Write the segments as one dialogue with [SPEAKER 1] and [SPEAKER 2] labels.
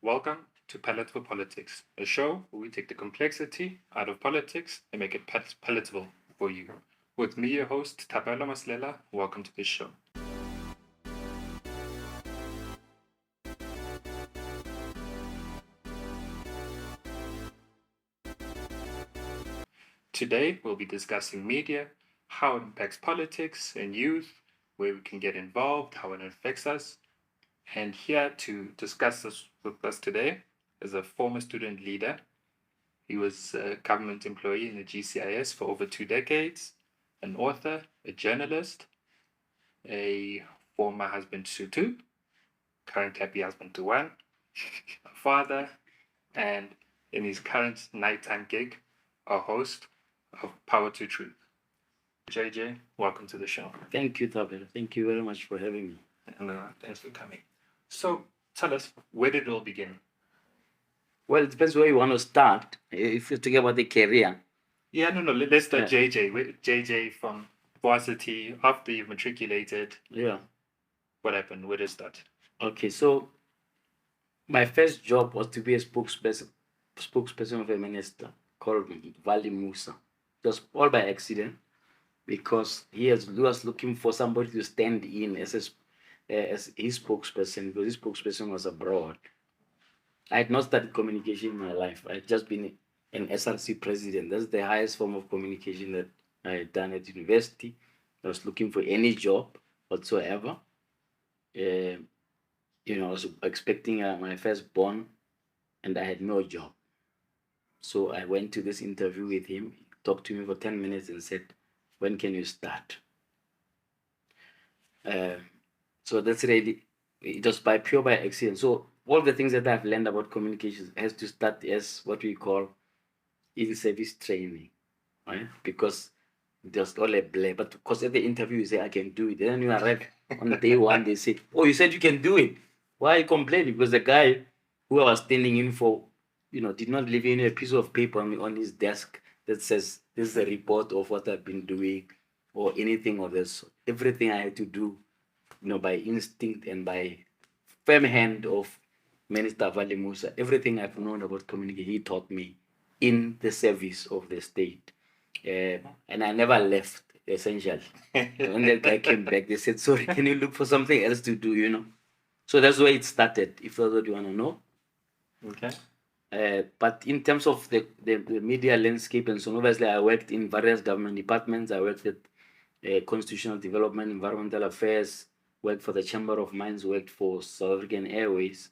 [SPEAKER 1] Welcome to Palatable a show where we take the complexity out of politics and make it palatable for you. With me, your host, Tapelo Maslela, welcome to this show. Today, we'll be discussing media, how it impacts politics and youth, where we can get involved, how it affects us. And here to discuss this with us today is a former student leader. He was a government employee in the GCIS for over 2 decades, an author, a journalist, a former husband to two, current happy husband to one, a father, and in his current nighttime gig, a host of Power to Truth. JJ, welcome to the show.
[SPEAKER 2] Thank you, Thabane. Thank you very much for having me.
[SPEAKER 1] And thanks for coming. So tell us, where did it all begin?
[SPEAKER 2] Well, it depends where you want to start. If you're talking about the career.
[SPEAKER 1] Yeah, no, let's start JJ. JJ from varsity, after you matriculated.
[SPEAKER 2] Yeah.
[SPEAKER 1] What happened? Where did it start?
[SPEAKER 2] Okay, so my first job was to be a spokesperson of a minister called Vali Musa. It was all by accident because he was looking for somebody to stand in as his spokesperson, because his spokesperson was abroad. I had not studied communication in my life. I had just been an SRC president. That's the highest form of communication that I had done at university. I was looking for any job whatsoever. I was expecting my firstborn, and I had no job. So I went to this interview with him. He talked to me for 10 minutes and said, "When can you start?" So that's really, it was by accident. So all the things that I've learned about communications has to start as what we call in-service training, right? Because just all a blur. But because at the interview you say, "I can do it." Then you arrive on day one, they say, "Oh, you said you can do it. Why are you complaining?" Because the guy who I was standing in for, did not leave any piece of paper on his desk that says, "This is a report of what I've been doing," or anything of this. Everything I had to do, by instinct and by firm hand of Minister Vali Musa. Everything I've known about communication, he taught me in the service of the state. And I never left, essentially. When the guy came back, they said, "Sorry, can you look for something else to do?" So that's where it started, if that's what you want to know.
[SPEAKER 1] Okay.
[SPEAKER 2] But in terms of the media landscape and so on, obviously I worked in various government departments. I worked at Constitutional Development, Environmental Affairs, worked for the Chamber of Mines, worked for South African Airways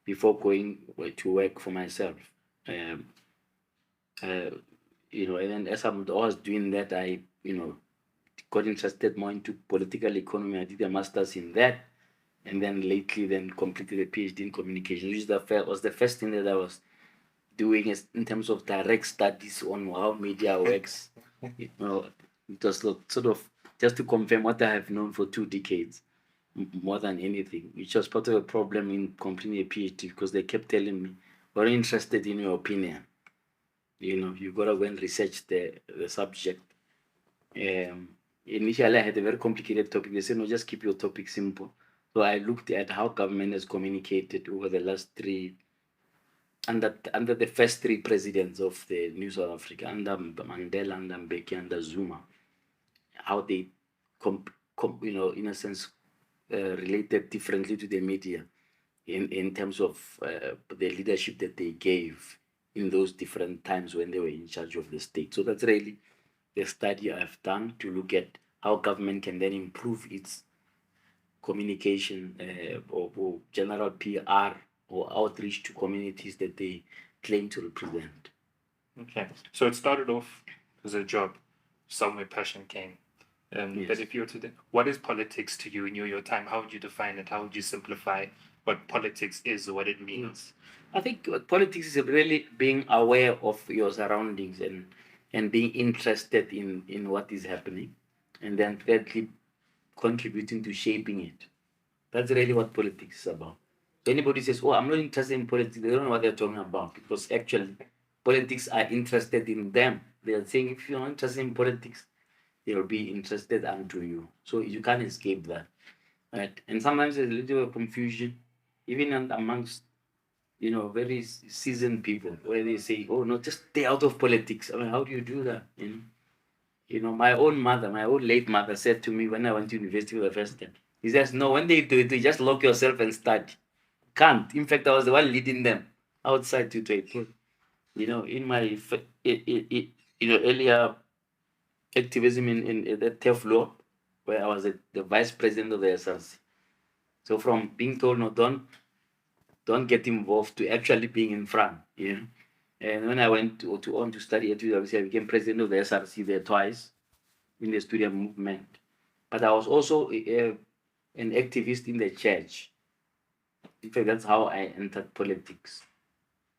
[SPEAKER 2] before going to work for myself. And then as I was doing that, I, got interested more into political economy. I did a master's in that. And then lately, completed a PhD in communication, which was the first thing that I was doing in terms of direct studies on how media works. It was sort of just to confirm what I have known for 2 decades, more than anything, which was part of a problem in completing a PhD, because they kept telling me, "We're interested in your opinion. You got to go and research the subject." Initially, I had a very complicated topic. They said, "No, just keep your topic simple." So I looked at how government has communicated over the last under the first 3 presidents of the New South Africa, under Mandela, under Mbeki, under Zuma, how they, in a sense, related differently to the media in terms of the leadership that they gave in those different times when they were in charge of the state. So that's really the study I've done to look at how government can then improve its communication or general PR or outreach to communities that they claim to represent.
[SPEAKER 1] Okay, so it started off as a job, somewhere passion came. Yes. But if you were to, what is politics to you in your time? How would you define it? How would you simplify what politics is or what it means?
[SPEAKER 2] I think politics is really being aware of your surroundings and being interested in what is happening, and then thirdly, contributing to shaping it. That's really what politics is about. So anybody says, "Oh, I'm not interested in politics," they don't know what they're talking about, because actually politics are interested in them. They are saying, if you're not interested in politics, they'll be interested unto you. So you can't escape that. Right? And sometimes there's a little bit of confusion, even amongst very seasoned people where they say, "Oh no, just stay out of politics." I mean, how do you do that? My own mother, my own late mother, said to me when I went to university for the first time. He says, "No, when they do it, you just lock yourself and study." Can't. In fact, I was the one leading them outside to a pool. In my earlier activism in the TEF law, where I was the vice president of the SRC. So from being told, no, don't get involved, to actually being in front. And when I went on to study at UWC, I became president of the SRC there twice in the student movement. But I was also an activist in the church. In fact, that's how I entered politics.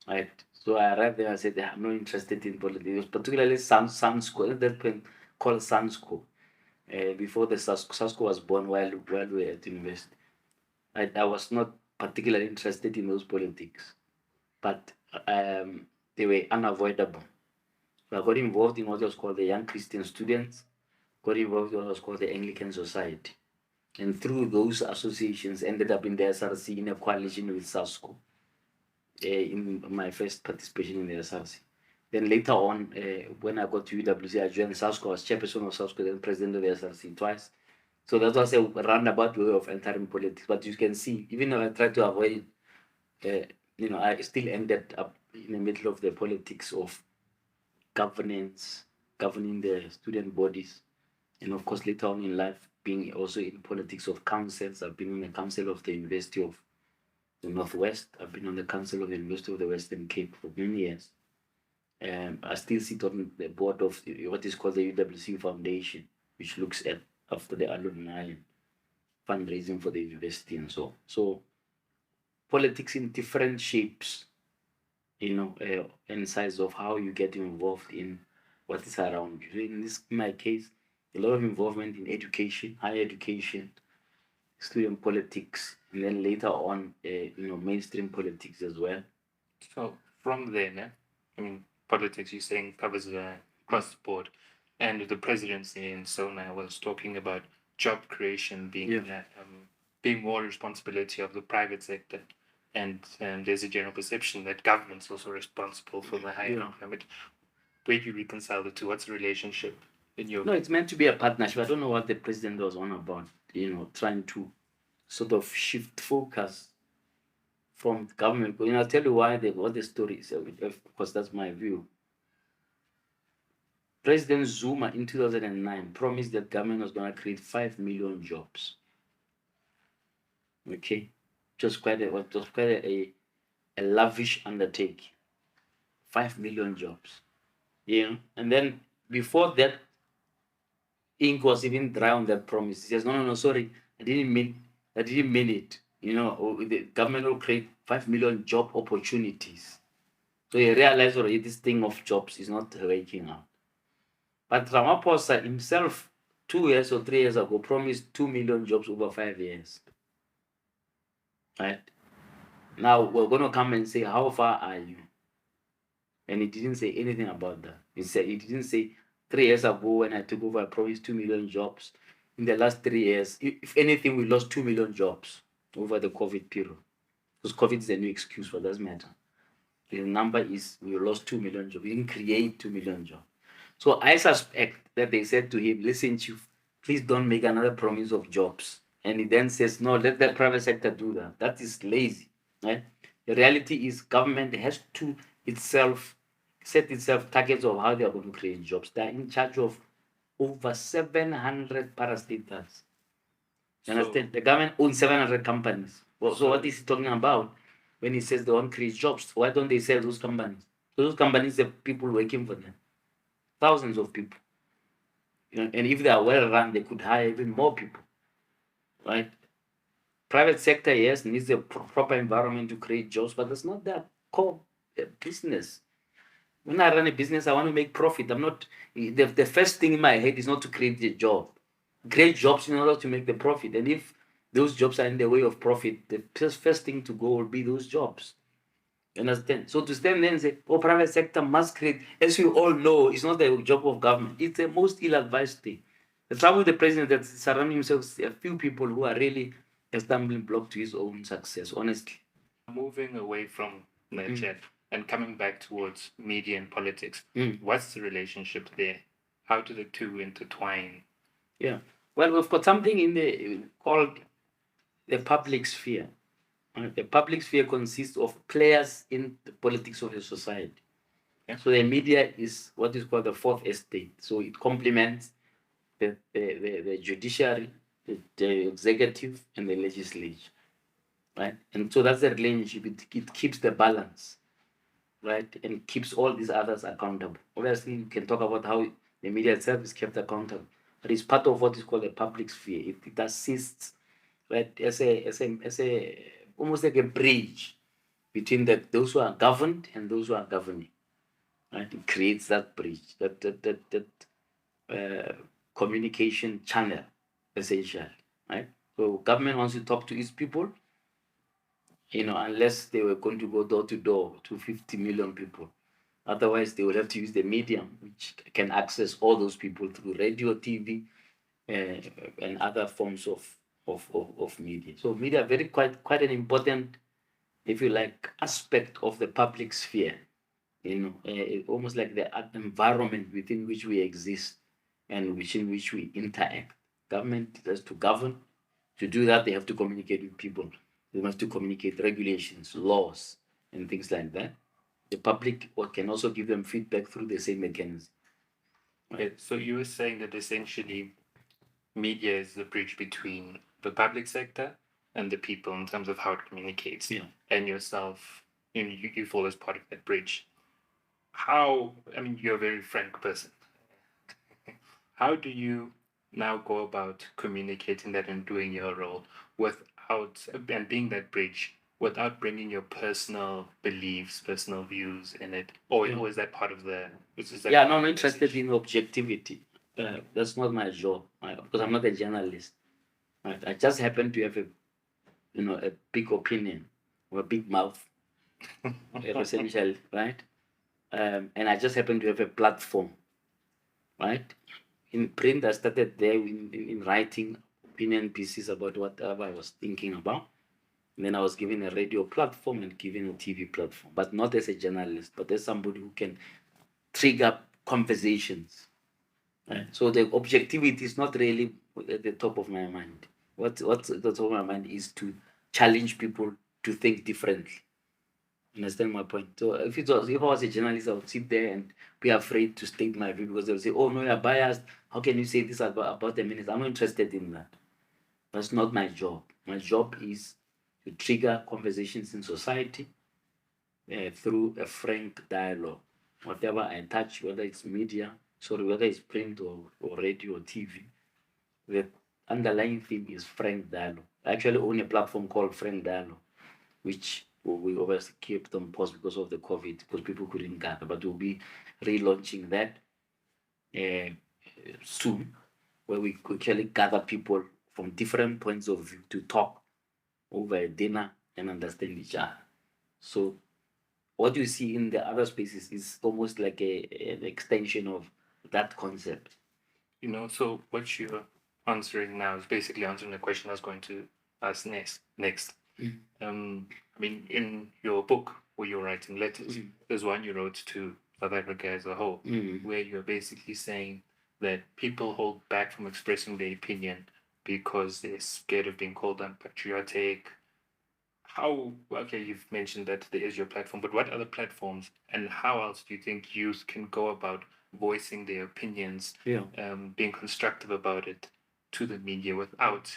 [SPEAKER 2] Right. So I arrived there. I said, I'm not interested in politics. It was particularly Sunsco, at that point called Sunsco, before the Sunsco was born while we were at university. I was not particularly interested in those politics, but they were unavoidable. So I got involved in what was called the Young Christian Students, got involved in what was called the Anglican Society. And through those associations, ended up in the SRC in a coalition with Sunsco. In my first participation in the SRC. Then later on, when I got to UWC, I joined SASCO. I was chairperson of SASCO, then president of the SRC twice. So that was a roundabout way of entering politics. But you can see, even though I tried to avoid it, I still ended up in the middle of the politics of governance, governing the student bodies, and of course later on in life being also in politics of councils. I've been on the council of the University of the Northwest. I've been on the council of the University of the Western Cape for many years. I still sit on the board of what is called the UWC Foundation, which looks at after the alumni fundraising for the university and so on. So politics in different shapes, and size of how you get involved in what is around you. In my case, a lot of involvement in education, higher education, student politics, and then later on, mainstream politics as well.
[SPEAKER 1] So from there, politics, you're saying, covers across the board. And the presidency in SONA was talking about job creation being more responsibility of the private sector. And there's a general perception that government's also responsible for the higher employment. Where do you reconcile the two? What's the relationship in your...
[SPEAKER 2] No, it's meant to be a partnership. I don't know what the president was on about, trying to sort of shift focus from government. I'll tell you what the story is, because that's my view. President Zuma in 2009 promised that government was going to create 5 million jobs. Okay, just quite a lavish undertaking. 5 million jobs. And then before that, ink was even dry on that promise. He says, no, sorry, I didn't mean it. The government will create 5 million job opportunities. So he realized already this thing of jobs is not working out. But Ramaphosa himself, 2 years or 3 years ago, promised 2 million jobs over 5 years. Right? Now we're going to come and say, how far are you? And he didn't say anything about that. He didn't say 3 years ago when I took over, I promised 2 million jobs. In the last 3 years, if anything, we lost 2 million jobs over the COVID period. Because COVID is a new excuse, but it doesn't matter. The number is we lost 2 million jobs. We didn't create 2 million jobs. So I suspect that they said to him, listen, Chief, please don't make another promise of jobs. And he then says, no, let the private sector do that. That is lazy. Right? The reality is government has to set itself targets of how they are going to create jobs. They are in charge of over 700 parastatals. You understand? The government owns 700 companies. So what is he talking about when he says they want to create jobs? Why don't they sell those companies? Those companies have people working for them. Thousands of people. And if they are well run, they could hire even more people. Right? Private sector, yes, needs a proper environment to create jobs, but that's not their core business. When I run a business, I want to make profit. I'm not, the first thing in my head is not to create a job. Create jobs in order to make the profit. And if those jobs are in the way of profit, the first thing to go will be those jobs. You understand? So to stand there and say, private sector must create, as we all know, it's not the job of government. It's the most ill-advised thing. The trouble with the president that surrounding himself with a few people who are really a stumbling block to his own success, honestly.
[SPEAKER 1] Moving away from in that chat. And coming back towards media and politics,
[SPEAKER 2] Mm.
[SPEAKER 1] what's the relationship there? How do the two intertwine?
[SPEAKER 2] Yeah. Well, we've got something in the called the public sphere. The public sphere consists of players in the politics of a society.
[SPEAKER 1] Yeah.
[SPEAKER 2] So the media is what is called the fourth estate. So it complements the judiciary, the executive, and the legislature, right? And so that's the relationship. It keeps the balance, right? And keeps all these others accountable. Obviously, you can talk about how the media itself is kept accountable, but it's part of what is called the public sphere. It assists, right, as a almost like a bridge between those who are governed and those who are governing. Right? It creates that bridge, that communication channel, essentially. Right? So government wants to talk to its people, unless they were going to go door to door to 50 million people. Otherwise, they would have to use the medium, which can access all those people through radio, TV, and other forms of media. So media very quite an important, if you like, aspect of the public sphere. Almost like the environment within which we exist and within which we interact. Government has to govern. To do that, they have to communicate with people. They have to communicate regulations, laws, and things like that. The public can also give them feedback through the same mechanism.
[SPEAKER 1] Okay, so you were saying that essentially media is the bridge between the public sector and the people in terms of how it communicates.
[SPEAKER 2] Yeah.
[SPEAKER 1] And yourself, you fall as part of that bridge. How, you're a very frank person. How do you now go about communicating that and doing your role without, and being that bridge, without bringing your personal beliefs, personal views in it? Or is that part of the...
[SPEAKER 2] Yeah, no, I'm interested in objectivity. That's not my job, because I'm not a journalist. Right? I just happen to have a big opinion or a big mouth, essentially, right? And I just happen to have a platform, right? In print, I started there in writing opinion pieces about whatever I was thinking about. And then I was given a radio platform and given a TV platform, but not as a journalist, but as somebody who can trigger conversations. Right? So the objectivity is not really at the top of my mind. What's at the top of my mind is to challenge people to think differently. Understand my point? So if I was a journalist, I would sit there and be afraid to state my view because they'll say, "Oh no, you're biased. How can you say this about the minister?" I'm not interested in that. That's not my job. My job is to trigger conversations in society through a frank dialogue. Whatever I touch, whether it's media, whether it's print or radio or TV, the underlying theme is frank dialogue. I actually own a platform called Frank Dialogue, which we obviously kept on pause because of the COVID, because people couldn't gather, but we'll be relaunching that soon, where we could actually gather people from different points of view to talk over a dinner and understand each other. So what you see in the other spaces is almost like an extension of that concept.
[SPEAKER 1] So what you're answering now is basically answering the question I was going to ask next. In your book where you're writing letters, there's one you wrote to South Africa as a whole, where you're basically saying that people hold back from expressing their opinion because they're scared of being called unpatriotic. You've mentioned that there is your platform, but what other platforms and how else do you think youth can go about voicing their opinions, being constructive about it to the media without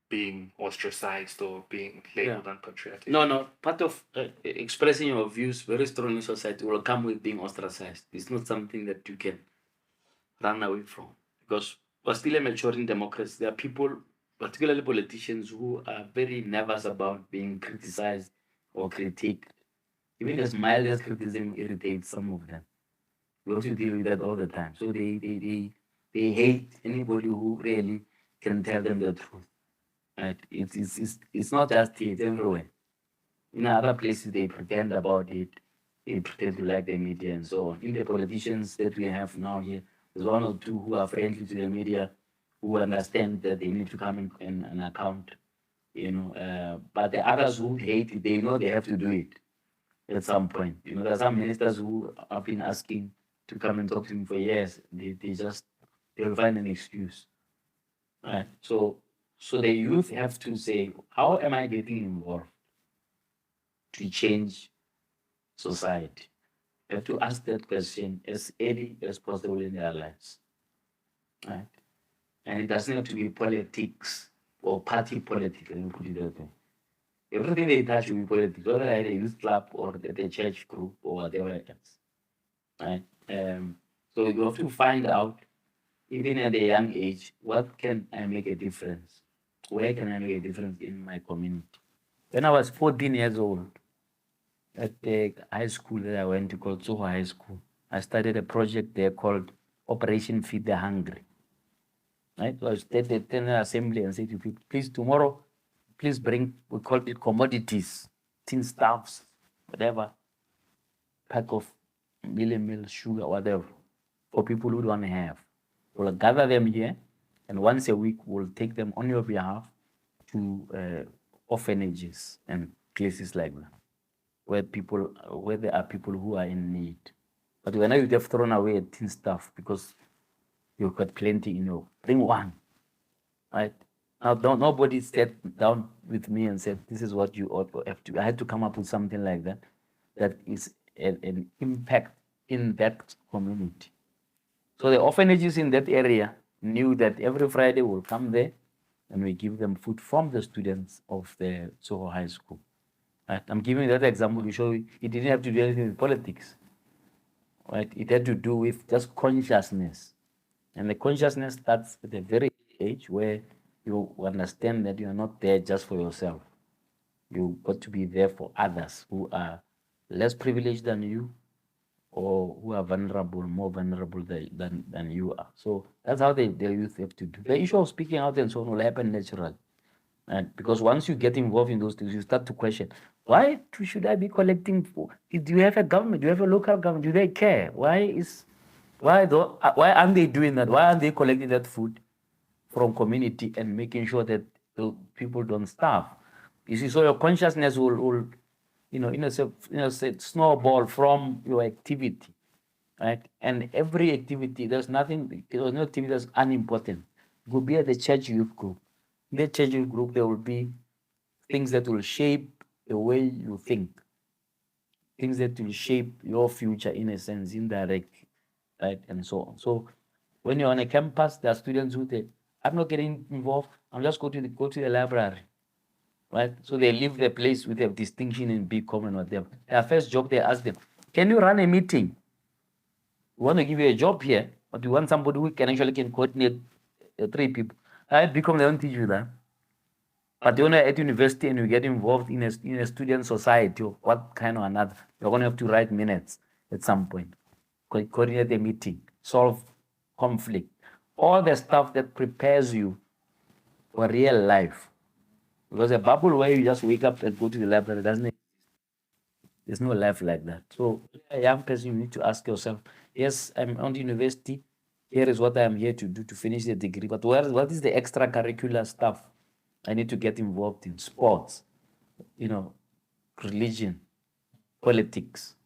[SPEAKER 1] being ostracized or being labeled unpatriotic?
[SPEAKER 2] No. Part of expressing your views very strongly in society will come with being ostracized. It's not something that you can run away from, because we're still a maturing democracy. There are people, particularly politicians, who are very nervous about being criticized or critiqued. Even as mild as criticism irritates some of them. We also deal with that all the time. So they hate anybody who really can tell them the truth. Right? It's not just here, it's everywhere. In other places, they pretend about it. They pretend to like the media and so on. In the politicians that we have now here, there's one or two who are friendly to the media, who understand that they need to come in an account. But the others who hate it, they know they have to do it. at some point. There are some ministers who have been asking to come and talk to me for years. They'll find an excuse. Right. So the youth have to say, how am I getting involved to change society? You have to ask that question as early as possible in their lives. Right. And it doesn't have to be politics or party politics, let me put it that way. Everything they touch will be politics, whether at a youth club or at a church group or whatever else. Right? So you have to find out, even at a young age, what can I make a difference? Where can I make a difference in my community? When I was 14 years old, at the high school that I went to called Soho High School, I started a project there called Operation Feed the Hungry. Right? So I started in an assembly and said to people, please tomorrow, please bring, we call it commodities, tin stuffs, whatever, pack of meal, sugar, whatever, for people who don't have. We'll gather them here, and once a week, we'll take them on your behalf to orphanages and places like that, where there are people who are in need. But when you have thrown away tin stuff because you've got plenty in your, bring one, right? Now, nobody sat down with me and said, this is what you ought to have to. I had to come up with something like that, that is an impact in that community. So the orphanages in that area knew that every Friday we'll come there and we give them food from the students of the Soho High School. Right? I'm giving that example to show you it didn't have to do anything with politics. Right? It had to do with just consciousness. And the consciousness starts at a very age where you understand that you are not there just for yourself. You got to be there for others who are less privileged than you or who are vulnerable, more vulnerable than you are. So that's how the youth have to do. The issue of speaking out and so on will happen naturally. And because once you get involved in those things, you start to question, why should I be collecting? Do you have a government? Do you have a local government? Do they care? Why aren't they doing that? Why aren't they collecting that food from community and making sure that the people don't starve? You see, so your consciousness will snowball from your activity, right? And every activity, there's no activity that's unimportant. It could be at the church youth group. In the church youth group, there will be things that will shape the way you think, things that will shape your future in a sense, indirectly, right? And so on. So when you're on a campus, there are students who say, I'm not getting involved, I'm just go to the library. Right? So they leave the place with a distinction in BCom and whatever. Their first job, they ask them, can you run a meeting? We want to give you a job here, but we want somebody who can coordinate 3 people. At BCom, they don't teach you that. But when you're at university and you get involved in a student society of what kind or another, you're going to have to write minutes at some point, coordinate a meeting, solve conflict, all the stuff that prepares you for real life. Because a bubble where you just wake up and go to the library doesn't exist. There's no life like that. So, a young person, you need to ask yourself, yes, I'm on the university. Here is what I'm here to do to finish the degree. But what is the extracurricular stuff I need to get involved in? Sports, religion, politics,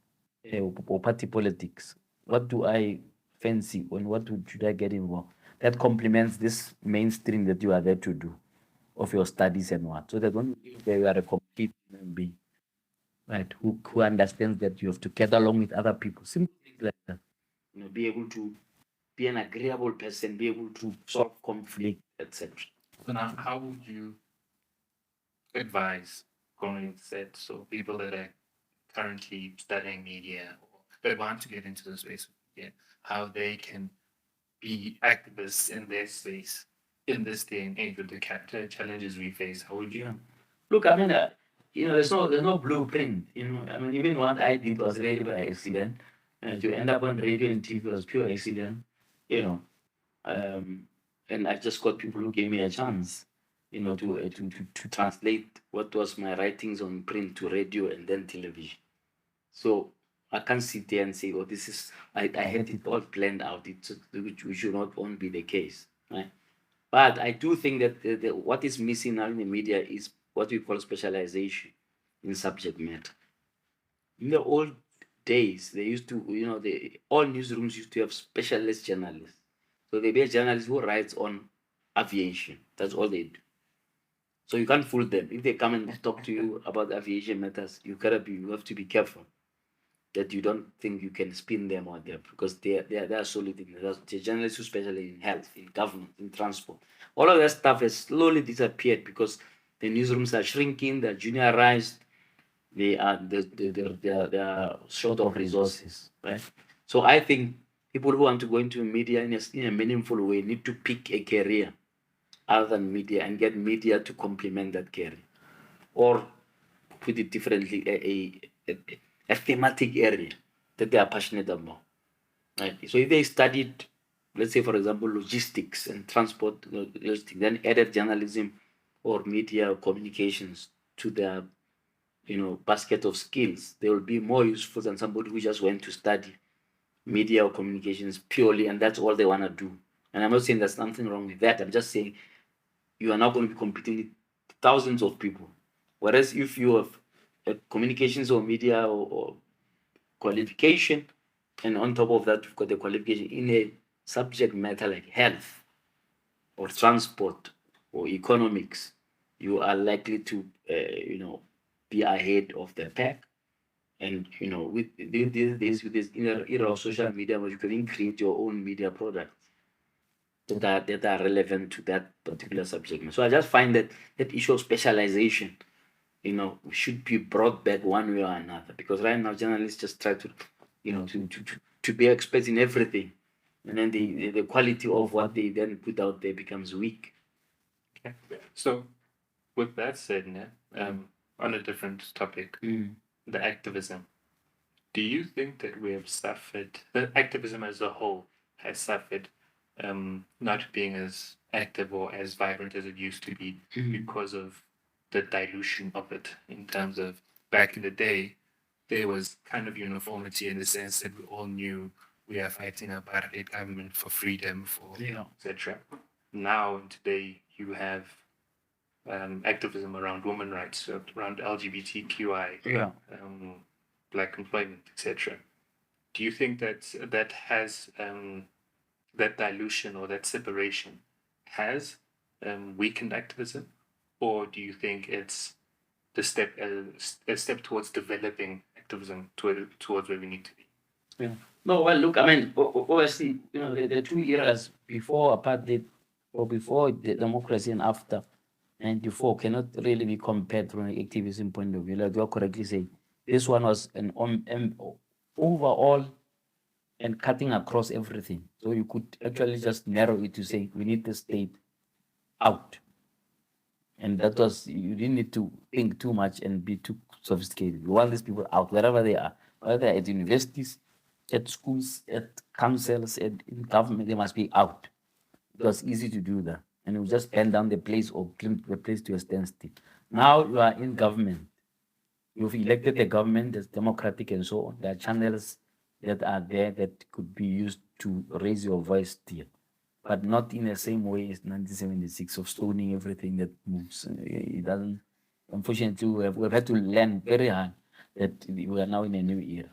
[SPEAKER 2] or party politics. What do I fancy and should I get involved? That complements this mainstream that you are there to do of your studies and what. So that when you are a complete human being, right, who understands that you have to get along with other people. Simple things like that. Be able to be an agreeable person, be able to solve conflict, etc.
[SPEAKER 1] So now, how would you advise going said so people that are currently studying media or that want to get into the space of media, how they can be activists in their space in this day and age with the challenges we face? How would you?
[SPEAKER 2] Look, I mean, there's no blueprint. I mean, even what I did was really by accident. To end up on radio and TV was pure accident. And I just got people who gave me a chance, to translate what was my writings on print to radio and then television. So I can't sit there and say, oh, I had it all planned out, which should not only be the case, right? But I do think that what is missing now in the media is what we call specialization in subject matter. In the old days, they used to, all newsrooms used to have specialist journalists. So they be a journalist who writes on aviation. That's all they do. So you can't fool them. If they come and talk to you about aviation matters, you have to be careful that you don't think you can spin them out there, because they are solid in that. The journalists who specialize in health, in government, in transport. All of that stuff has slowly disappeared because the newsrooms are shrinking, they're juniorized, they are short of resources, right? So I think people who want to go into media in a meaningful way need to pick a career other than media and get media to complement that career. Or put it differently, a thematic area that they are passionate about. Right? So if they studied, let's say, for example, logistics and transport logistics, then added journalism or media or communications to their basket of skills, they will be more useful than somebody who just went to study media or communications purely and that's all they want to do. And I'm not saying there's nothing wrong with that. I'm just saying you are not going to be competing with thousands of people. Whereas if you have a communications or media or qualification, and on top of that, you've got the qualification in a subject matter like health or transport or economics, you are likely to, be ahead of the pack. And with this era of social media, where you can even create your own media products that are relevant to that particular subject matter. So I just find that issue of specialization, should be brought back one way or another. Because right now journalists just try to, to be experts in everything, and then the quality of what they then put out there becomes weak.
[SPEAKER 1] Okay. So, with that said, on a different topic, the activism. Do you think that we have suffered, that activism as a whole has suffered, not being as active or as vibrant as it used to be because of the dilution of it? In terms of back in the day, there was kind of uniformity in the sense that we all knew we are fighting a apartheid government for freedom, for etc. Now today you have activism around women rights, around LGBTQI, black employment, etc. Do you think that has that dilution or that separation has weakened activism, or do you think it's the a step towards developing activism towards where we need to be?
[SPEAKER 2] Yeah. No, well, look, I mean, obviously, the 2 years before apartheid or before the democracy and after 94 cannot really be compared from an activism point of view. Like you are correctly saying, this one was an overall and cutting across everything. So you could actually just narrow it to say we need the state out. And that was, you didn't need to think too much and be too sophisticated. You want these people out wherever they are, whether at universities, at schools, at councils, in government, they must be out. It was easy to do that. And you just burn down the place or clean the place to a standstill. Now you are in government. You've elected the government that's democratic and so on. There are channels that are there that could be used to raise your voice still, but not in the same way as 1976 of stoning everything that moves. It doesn't. Unfortunately, we've had to learn very hard that we are now in a new era.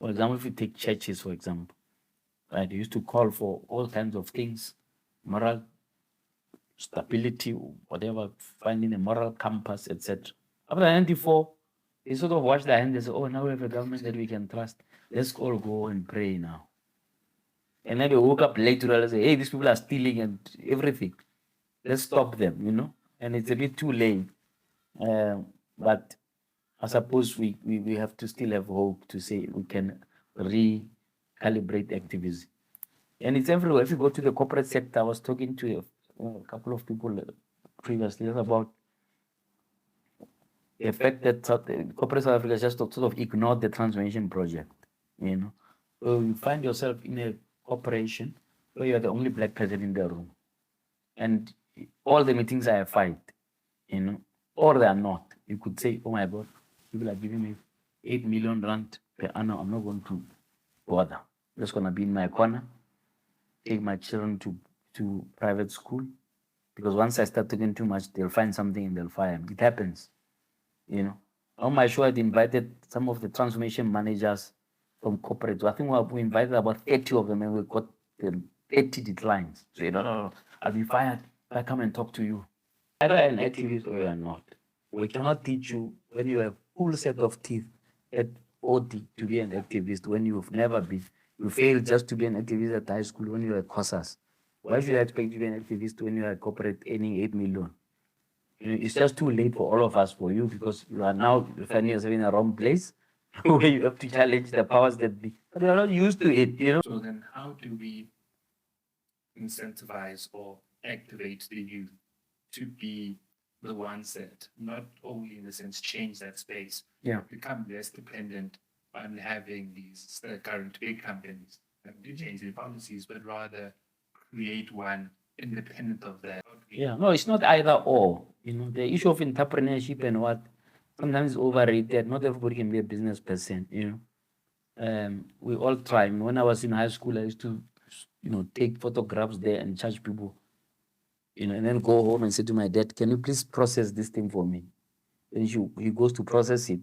[SPEAKER 2] For example, if you take churches, for example, right, they used to call for all kinds of things, moral stability, whatever, finding a moral compass, etc. After 94, they sort of washed their hands and say, oh, now we have a government that we can trust. Let's all go and pray now. And then they woke up later and say, hey, these people are stealing and everything. Let's stop them, And it's a bit too late. But I suppose we have to still have hope to say we can recalibrate activism. And it's everywhere. If you go to the corporate sector, I was talking to a couple of people previously about the fact that corporate South Africa just sort of ignored the transformation project. So you find yourself in a corporation where you're the only black person in the room, and all the meetings are a fight, or they are not. You could say, oh my God, people are giving me 8 million rand per annum. I'm not going to bother. I'm just going to be in my corner, take my children to private school, because once I start talking too much, they'll find something and they'll fire me. It happens, On my show, I'd invited some of the transformation managers from corporate. I think we invited about 30 of them, and we got 30 declines. So, no, I'll be fired if I come and talk to you. Either an activist or you're not. We cannot teach you when you have full set of teeth at 40 to be an activist when you've never been. You failed just to be an activist at high school when you were at COSAS. Why should I expect you to be an activist when you are a corporate earning 8 million? It's just too late for all of us, for you, because you are now finding yourself in a wrong place where you have to challenge the powers that be. But you're not used to it.
[SPEAKER 1] So then how do we incentivize or activate the youth to be the ones that not only in a sense change that space, become less dependent on having these current big companies to change their policies, but rather create one independent of that?
[SPEAKER 2] No, it's not either or. The issue of entrepreneurship and what sometimes is overrated. Not everybody can be a business person. We all try. When I was in high school, I used to, take photographs there and charge people. And then go home and say to my dad, "Can you please process this thing for me?" Then he goes to process it.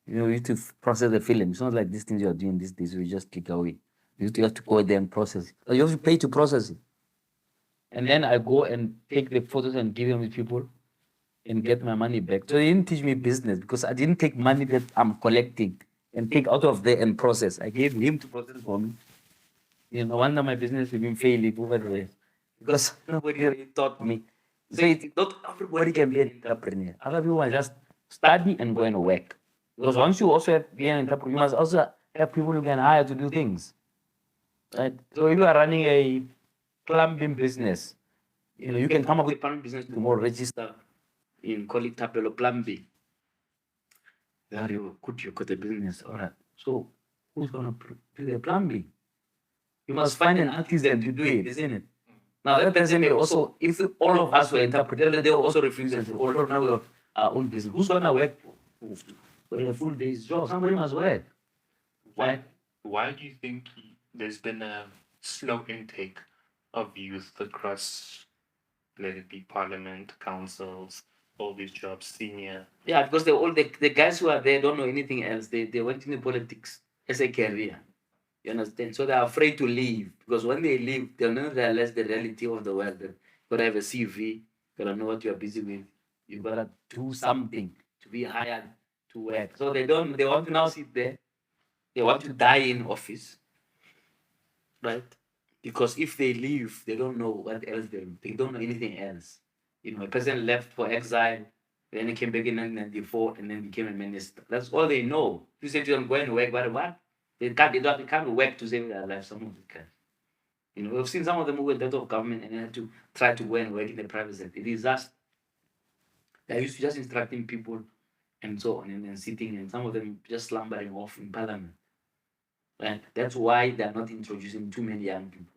[SPEAKER 2] You used to process the film. It's not like these things you are doing these days. We just click away. You have to go there and process it. You have to pay to process it. And then I go and take the photos and give them to people and get my money back. So they didn't teach me business because I didn't take money that I'm collecting and take out of there and process. I gave him to process for me. No wonder my business has been failing over the years because nobody really taught me. So not everybody can be an entrepreneur. Other people must just study and go and work. Because once you also have be an entrepreneur, you must also have people you can hire to do things. Right? So if you are running a plumbing business, you can come up with a plumbing business tomorrow, register in Palatablepolit plumbing. There you got a business. All right. So who's gonna do the plumbing? You must find an artisan to do it, isn't it? Now that person may also, if all of us were interpreters, they will also refuse and say, "Oh, now we have our own business." Who's gonna work for a full day's job? Somebody must work.
[SPEAKER 1] Why do you think there's been a slow intake of youth across, let it be parliament, councils, all these jobs, senior?
[SPEAKER 2] Yeah, because the guys who are there don't know anything else. They went into politics as a career. You understand? So they're afraid to leave because when they leave, they'll never realize the reality of the world. You gotta have a CV, you gotta know what you're busy with, you gotta do something to be hired to work. So they want to now sit there, they want to die in office, right? Because if they leave, they don't know what else they don't know anything else. A person left for exile, then he came back in 1994 and then became a minister. That's all they know. You say to them, go and work, but what? They can't work to save their life, some of the guys. We've seen some of them who went out of government and had to try to go and work in the private sector. It is just, they're used to just instructing people and so on, and then sitting, and some of them just slumbering off in parliament. Right? That's why they're not introducing too many young people,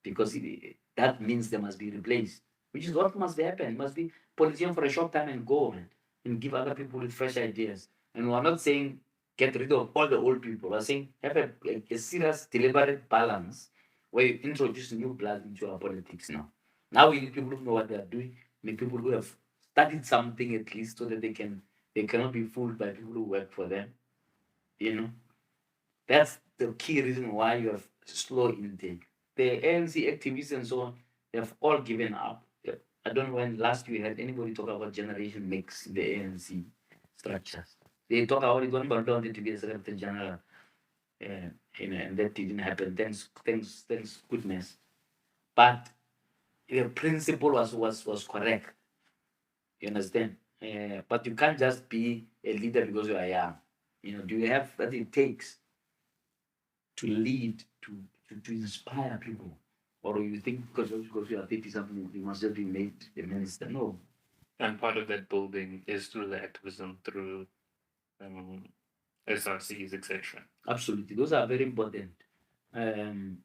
[SPEAKER 2] because that means they must be replaced, which is what must happen. It must be politician for a short time and go, man, and give other people with fresh ideas. And we're not saying get rid of all the old people. We're saying have a serious, deliberate balance where you introduce new blood into our politics now. Now we need people who know what they are doing. We need people who have studied something at least so that they cannot be fooled by people who work for them. That's the key reason why you have slow intake. The ANC activists and so on, they have all given up. I don't know when last we had anybody talk about generation mix in the ANC structures. They talk about it when Baldwin wanted to be a Secretary General, and that didn't happen. Thanks goodness. But the principle was correct. You understand? But you can't just be a leader because you are young. Do you have what it takes to lead, to inspire people? Or you think because you are 30 something, you must just be made a minister? No.
[SPEAKER 1] And part of that building is through the activism, through SRCs, etc.
[SPEAKER 2] Absolutely, those are very important, and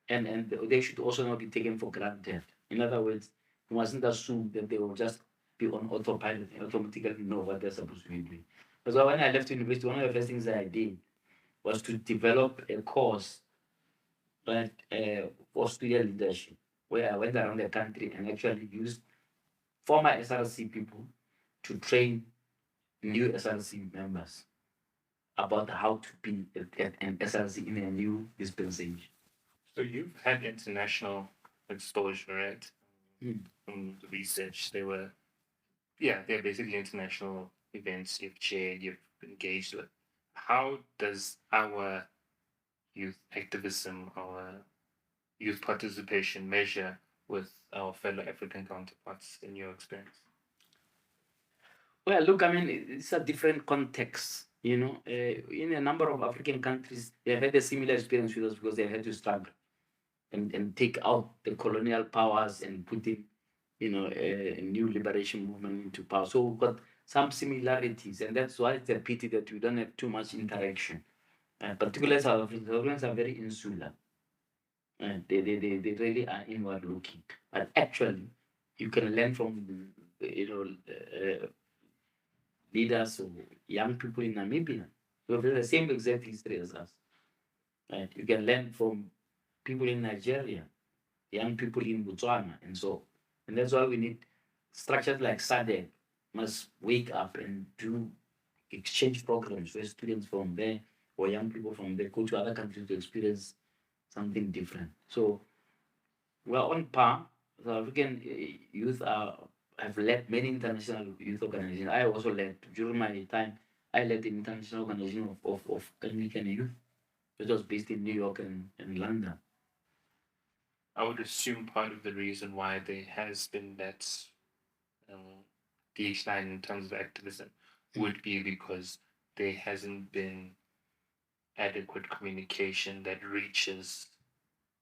[SPEAKER 2] they should also not be taken for granted. In other words, you mustn't assume that they will just be on autopilot and automatically know what they're supposed to be doing. Because when I left university, one of the first things that I did was to develop a course, right, for student leadership, where I went around the country and actually used former SRC people to train new SRC members about how to be an SRC in a new dispensation.
[SPEAKER 1] So you've had international exposure, right?
[SPEAKER 2] Mm.
[SPEAKER 1] From the research, they're basically international events you've chaired, you've engaged with. How does our youth activism, our youth participation measure with our fellow African counterparts in your experience?
[SPEAKER 2] Well, look, I mean, it's a different context. In a number of African countries, they had a similar experience with us because they had to struggle and take out the colonial powers and put in, a new liberation movement into power. So we've got some similarities, and that's why it's a pity that we don't have too much interaction. Particularly South Africans are very insular. They really are inward looking. But actually, you can learn from, leaders or young people in Namibia who have the same exact history as us. Right? You can learn from people in Nigeria, young people in Botswana, and so. And that's why we need structures like SADC must wake up and do exchange programs where students from there or young people from there go to other countries to experience something different. So we're on par. South African youth have led many international youth organizations. I also led, during my time, I led the international organization of Canadian youth, which was based in New York and London.
[SPEAKER 1] I would assume part of the reason why there has been that decline in terms of activism would be because there hasn't been adequate communication that reaches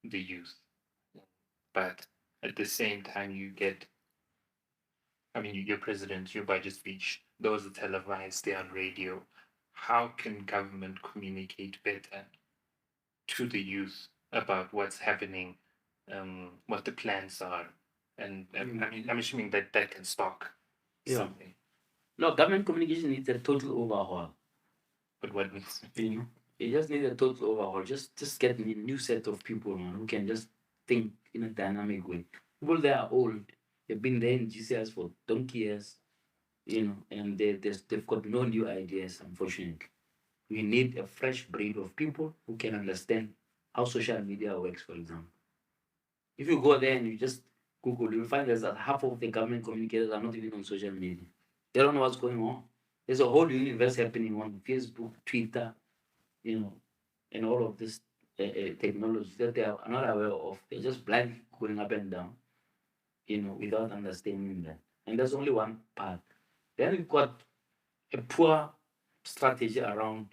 [SPEAKER 1] the youth. But at the same time, your president, your budget speech, those are televised, they're on radio. How can government communicate better to the youth about what's happening, what the plans are? And I'm assuming that can spark something.
[SPEAKER 2] No, government communication needs a total overhaul.
[SPEAKER 1] But what means?
[SPEAKER 2] It just needs a total overhaul. Just get a new set of people, man, who can just think in a dynamic way. People that are old, they've been there in GCS for donkey years, and they've got no new ideas, unfortunately. We need a fresh breed of people who can understand how social media works, for example. If you go there and you just Google, you'll find that half of the government communicators are not even on social media. They don't know what's going on. There's a whole universe happening on Facebook, Twitter, and all of this technology that they are not aware of. They're just blindly going up and down, without understanding that. And that's only one part. Then we've got a poor strategy around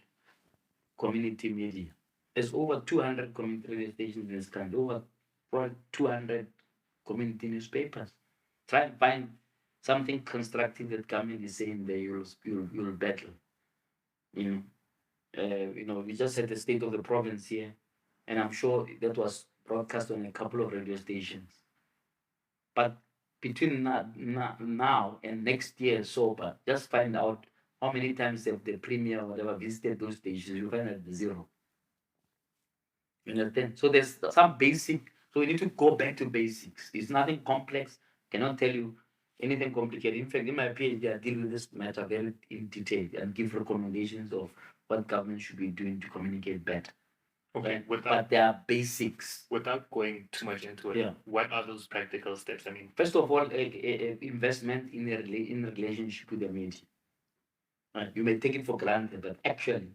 [SPEAKER 2] community media. There's over 200 community radio stations in this country, over 200 community newspapers. Try and find something constructive that government is saying there, you'll battle. We just had the state of the province here, and I'm sure that was broadcast on a couple of radio stations. But between now and next year, sober, just find out how many times have the premier or whatever visited those stations. You find at zero. You understand? So there's some basic. So we need to go back to basics. It's nothing complex. Cannot tell you anything complicated. In fact, in my PhD, I deal with this matter very in detail and give recommendations of what government should be doing to communicate better.
[SPEAKER 1] Okay,
[SPEAKER 2] but there are basics.
[SPEAKER 1] Without going too much into it, what are those practical steps?
[SPEAKER 2] First of all, investment in a relationship with the media. Right? You may take it for granted, but actually,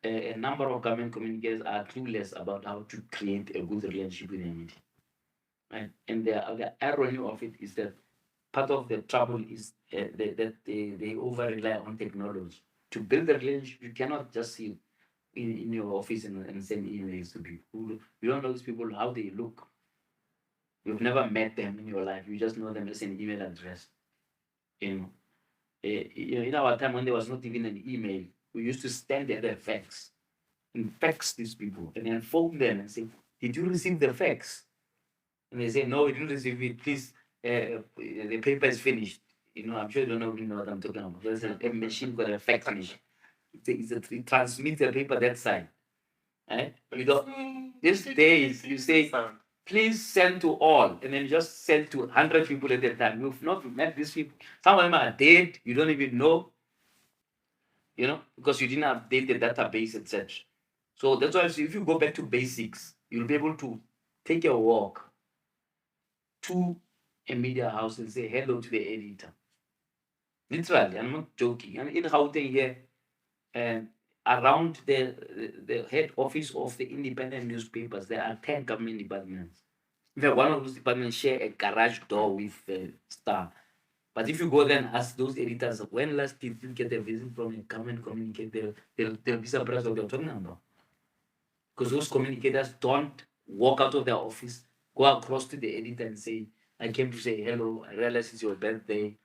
[SPEAKER 2] a number of government communicators are clueless about how to create a good relationship with the media. Right? And the irony of it is that part of the trouble is that they over rely on technology. To build a relationship, you cannot just see in your office and send emails to people. You don't know these people, how they look. You've never met them in your life. You just know them as an email address. In our time when there was not even an email, we used to stand at the fax and fax these people and then phone them and say, "Did you receive the fax?" And they say, "No, we didn't receive it. Please, the paper is finished." I'm sure you don't know what I'm talking about. There's a machine called a fax machine. It transmits the paper that side. Right? These days, you say, "Please send to all," and then you just send to 100 people at a time. You've not met these people. Some of them are dead. You don't even know. because you didn't update the database, etc. So that's why if you go back to basics, you'll be able to take a walk to a media house and say hello to the editor. Literally, I'm not joking. And in Gauteng here, around the head office of the independent newspapers, there are 10 government departments. In fact, one of those departments share a garage door with the Star. But if you go there and ask those editors, when last did you get a visit from a government communicator, they'll be surprised what they're talking about. Because those communicators don't walk out of their office, go across to the editor and say, I came to say hello, I realize it's your birthday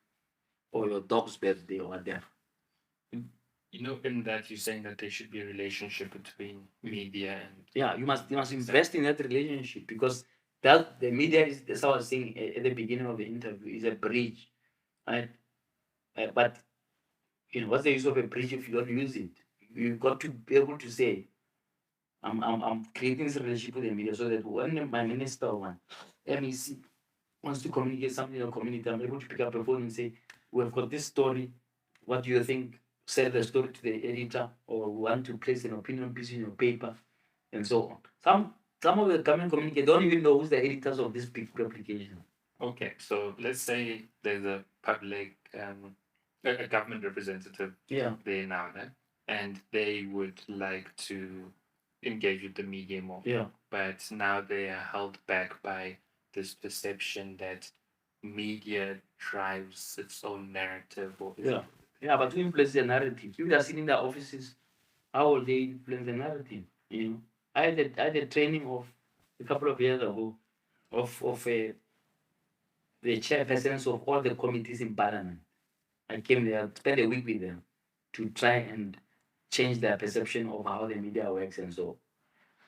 [SPEAKER 2] or your dog's birthday or whatever.
[SPEAKER 1] In that you're saying that there should be a relationship between media and
[SPEAKER 2] Yeah, you must invest in that relationship, because that the media is, as I was saying at the beginning of the interview, is a bridge, right? But what's the use of a bridge if you don't use it? You've got to be able to say, I'm creating this relationship with the media so that when my minister or MEC wants to communicate something in the community, I'm able to pick up a phone and say, we've got this story. What do you think? Sell the story to the editor, or want to place an opinion piece in your paper, and so on. Some of the government communicators don't even know who's the editors of this big publication.
[SPEAKER 1] Okay, so let's say there's a public, a government representative there now, right? And they would like to engage with the media more.
[SPEAKER 2] Yeah.
[SPEAKER 1] But now they are held back by this perception that media drives its own narrative. Or
[SPEAKER 2] Yeah, but who influences the narrative? People are sitting in their offices. How will they influence the narrative? I had a training of a couple of years ago of the chairpersons of all the committees in Parliament. I came there, spent a week with them to try and change their perception of how the media works and so.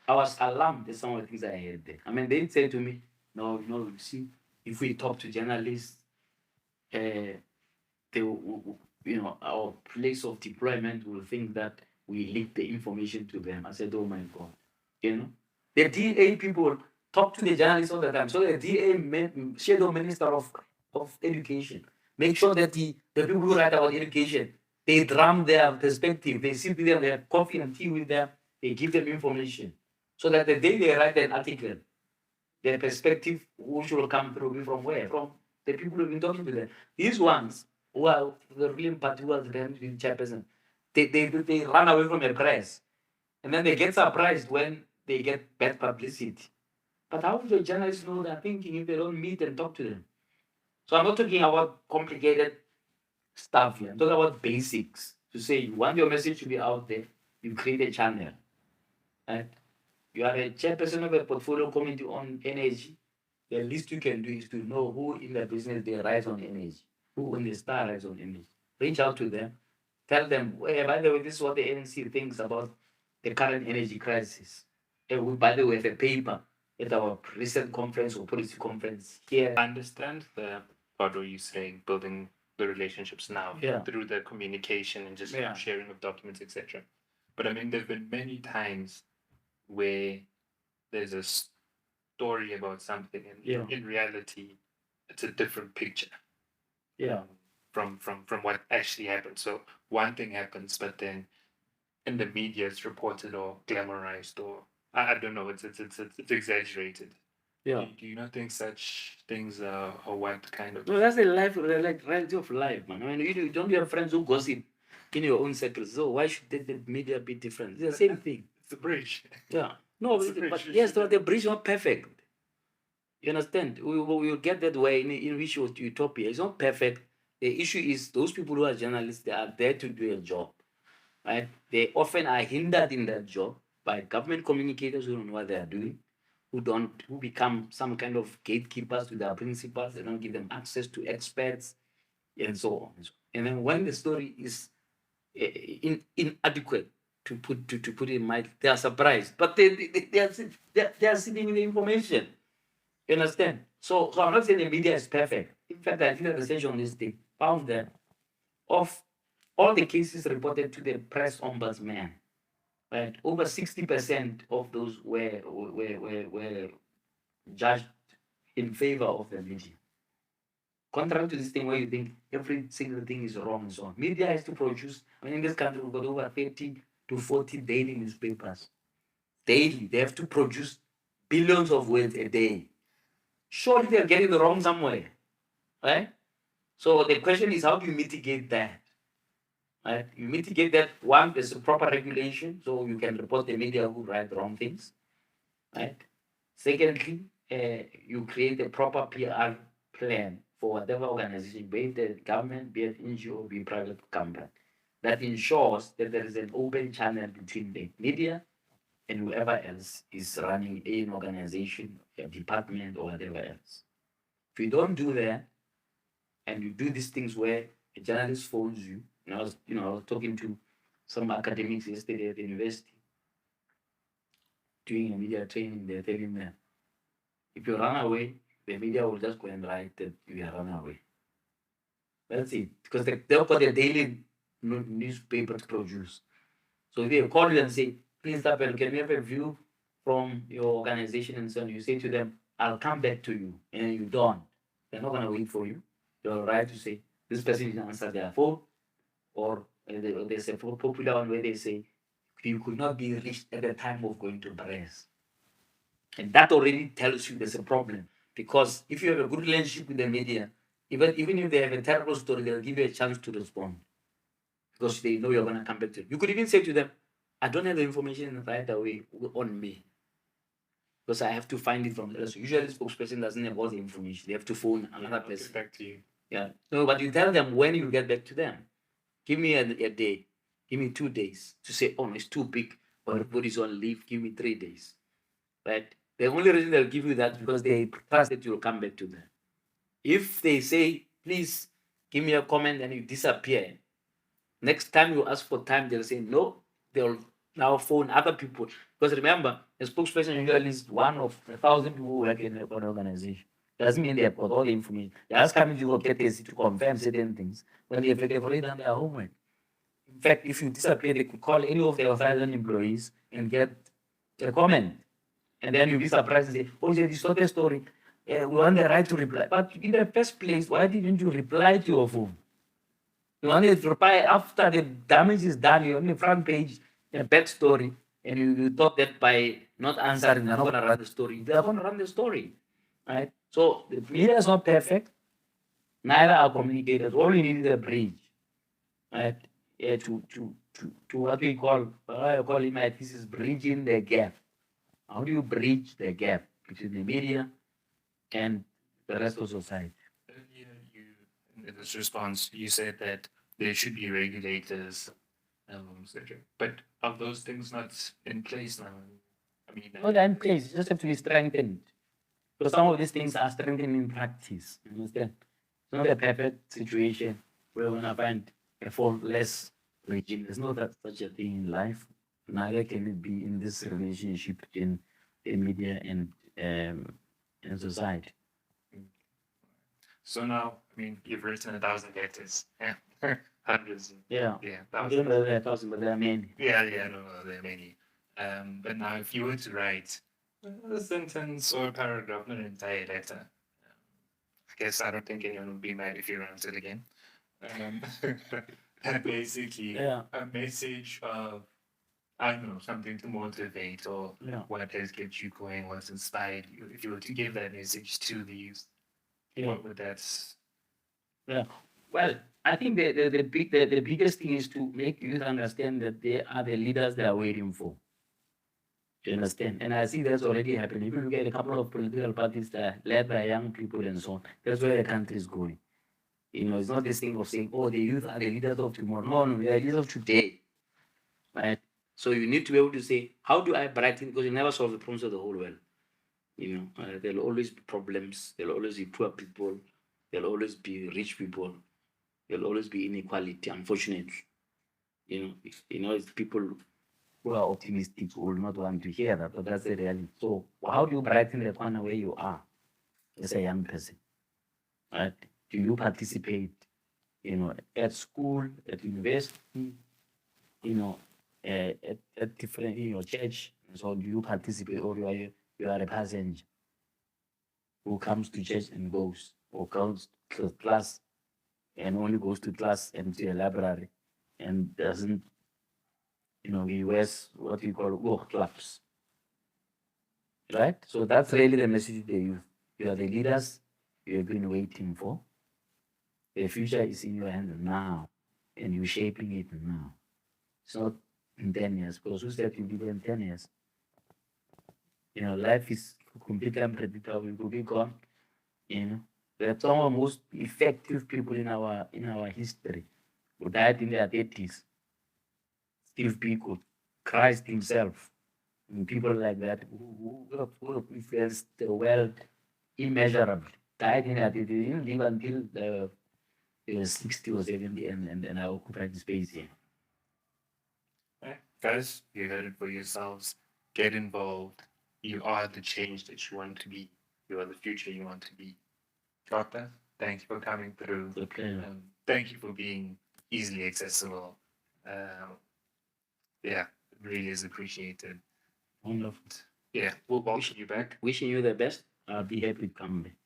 [SPEAKER 2] I was alarmed at some of the things I heard there. I mean, they said to me, no, you see, if we talk to journalists, our place of deployment will think that we leak the information to them. I said, oh my God. The DA people talk to the journalists all the time. So the DA shadow minister of education, make sure that the people who write about education, they drum their perspective. They sit with them, they have coffee and tea with them, they give them information. So that the day they write an article, their perspective, which will come through, from where? From the people who've been talking to them. These ones, who are the ruling party, who are the chairperson, they run away from the press. And then they get surprised when they get bad publicity. But how do the journalists know they're thinking if they don't meet and talk to them? So I'm not talking about complicated stuff here. I'm talking about basics. To say you want your message to be out there, you create a channel. Right? You are a chairperson of a portfolio committee on energy. The least you can do is to know who in the business they rise on energy, who in the Star rise on energy. Reach out to them, tell them, hey, by the way, this is what the ANC thinks about the current energy crisis. And we, by the way, have a paper at our recent conference or policy conference here.
[SPEAKER 1] I understand the part where you're saying building the relationships now through the communication and just sharing of documents, etc. But I mean, there've been many times where there's a story about something, and in reality, it's a different picture. From what actually happened. So one thing happens, but then in the media it's reported or glamorized, or I don't know, it's exaggerated. Do you not think such things are what kind of?
[SPEAKER 2] No, that's the reality of life, man. I mean, you don't have friends who gossip in your own circles. So why should the media be different? It's the same thing.
[SPEAKER 1] It's a bridge.
[SPEAKER 2] Yeah. No, but yes, the bridge is not perfect. You understand? We will get that way in which utopia. It's not perfect. The issue is those people who are journalists, they are there to do a job. Right? They often are hindered in that job by government communicators who don't know what they are doing, who become some kind of gatekeepers to their principals. They don't give them access to experts, and so on. And then when the story is inadequate, to put it in mind, they are surprised, but they are sitting with the information. You understand? So I'm not saying the media is perfect. In fact, I did a research on this thing, found that of all the cases reported to the press ombudsman, right, over 60% of those were judged in favor of the media. Contrary to this thing where you think every single thing is wrong and so on. Media has to produce, in this country, we've got over 30 to 40 daily newspapers. Daily. They have to produce billions of words a day. Surely they're getting it wrong somewhere. Right? So the question is, how do you mitigate that? Right? You mitigate that. One, there's a proper regulation, so you can report the media who write wrong things. Right? Secondly, you create a proper PR plan for whatever organization, be it the government, be it NGO, be it private company, that ensures that there is an open channel between the media and whoever else is running an organization, a department, or whatever else. If you don't do that, and you do these things where a journalist phones you, I was talking to some academics yesterday at the university doing a media training. They're telling them, if you run away, the media will just go and write that you are run away. That's it. Because they've got a daily newspaper to produce. So if they call you and say, please, Thabane, can we have a view from your organization and so on? You say to them, I'll come back to you. And you don't. They're not going to wait for you. They'll write to say, this person didn't answer their phone. Or there's a popular one where they say, you could not be reached at the time of going to press. And that already tells you there's a problem. Because if you have a good relationship with the media, even if they have a terrible story, they'll give you a chance to respond. Because they know you're going to come back to them. You could even say to them, I don't have the information right away on me. Because I have to find it from the rest. Usually the spokesperson doesn't have all the information. They have to phone another person.
[SPEAKER 1] Get back to you.
[SPEAKER 2] Yeah. No, but you tell them when you get back to them. Give me a day. Give me 2 days to say, oh, no, it's too big. Or everybody's on leave. Give me 3 days. Right? The only reason they'll give you that is because they trust that you'll come back to them. If they say, please give me a comment and you disappear, next time you ask for time, they'll say no. They'll now phone other people. Because remember, a spokesperson usually is one of 1,000 people who work in an organization. Doesn't mean they've got all the information. They ask coming to get easy to confirm certain things when they've already done their homework. In fact, if you disappear, they could call any of their 1,000 employees and get a comment. And then you'll be surprised and say, oh, it's not a story. We want the right to reply. But in the first place, why didn't you reply to your phone? You wanted to reply after the damage is done. You're on the front page, a bad story, and you thought that by not answering, they're not going to run the story. They're going to run the story, right? So the media is not perfect. Neither are communicators. All you need is a bridge, right? To what we call, I call it my thesis, bridging the gap. How do you bridge the gap between the media and the rest of society?
[SPEAKER 1] Earlier, in this response, you said that there should be regulators, etc. But are those things not in place now? I mean,
[SPEAKER 2] they're in place. You just have to be strengthened. Because some of these things are strengthened in practice. You understand? It's not a perfect situation where we're going to find a faultless regime. There's no such a thing in life. Neither can it be in this relationship between the media and society.
[SPEAKER 1] So now, I mean, you've written 1,000 letters, hundreds.
[SPEAKER 2] Yeah,
[SPEAKER 1] thousands.
[SPEAKER 2] There are 1,000, but there are many.
[SPEAKER 1] Yeah, no, there are many. But now, if you were to write a sentence or a paragraph, not an entire letter, I guess I don't think anyone would be mad if you wrote it again. Basically, a message of, I don't know, something to motivate or what has kept you going, what's inspired you. If you were to give that message to the youth, what would that?
[SPEAKER 2] Yeah. Well, I think the biggest thing is to make youth understand that they are the leaders they are waiting for. Do you understand? And I see that's already happening. If you look at a couple of political parties that are led by young people and so on, that's where the country is going. It's not this thing of saying, oh, the youth are the leaders of tomorrow. No, they are leaders of today. Right? So you need to be able to say, how do I brighten? Because you never solve the problems of the whole world. There'll always be problems. There'll always be poor people. There'll always be rich people. There'll always be inequality, unfortunately. It's people who are optimistic who will not want to hear that, but that's the reality. So how do you brighten the corner where you are as a young person? Right? Do you participate, at school, at university, at different, in your church? So do you participate, or you are a passenger who comes to church and goes, or comes class and only goes to class and to a library and doesn't, he wears what we call work clubs. Right? So that's really the message to the youth. You are the leaders you have been waiting for. The future is in your hands now, and you're shaping it now. It's not in 10 years, because who said you'll be there in 10 years? Life is completely unpredictable. You could be gone. There are some of the most effective people in our history who died in their 30s. Steve Biko, Christ himself, and people like that who have influenced the world immeasurably. Died in their 30s. They didn't live until they were 60 or 70 and I occupied the space here.
[SPEAKER 1] Right. Guys, you heard it for yourselves. Get involved. You are the change that you want to be. You are the future you want to be. Doctor, thank you for coming through.
[SPEAKER 2] It's a pleasure.
[SPEAKER 1] Thank you for being easily accessible. Yeah, it really is appreciated.
[SPEAKER 2] Wonderful.
[SPEAKER 1] Yeah, we'll welcome you back.
[SPEAKER 2] Wishing you the best. I'll be happy to come back.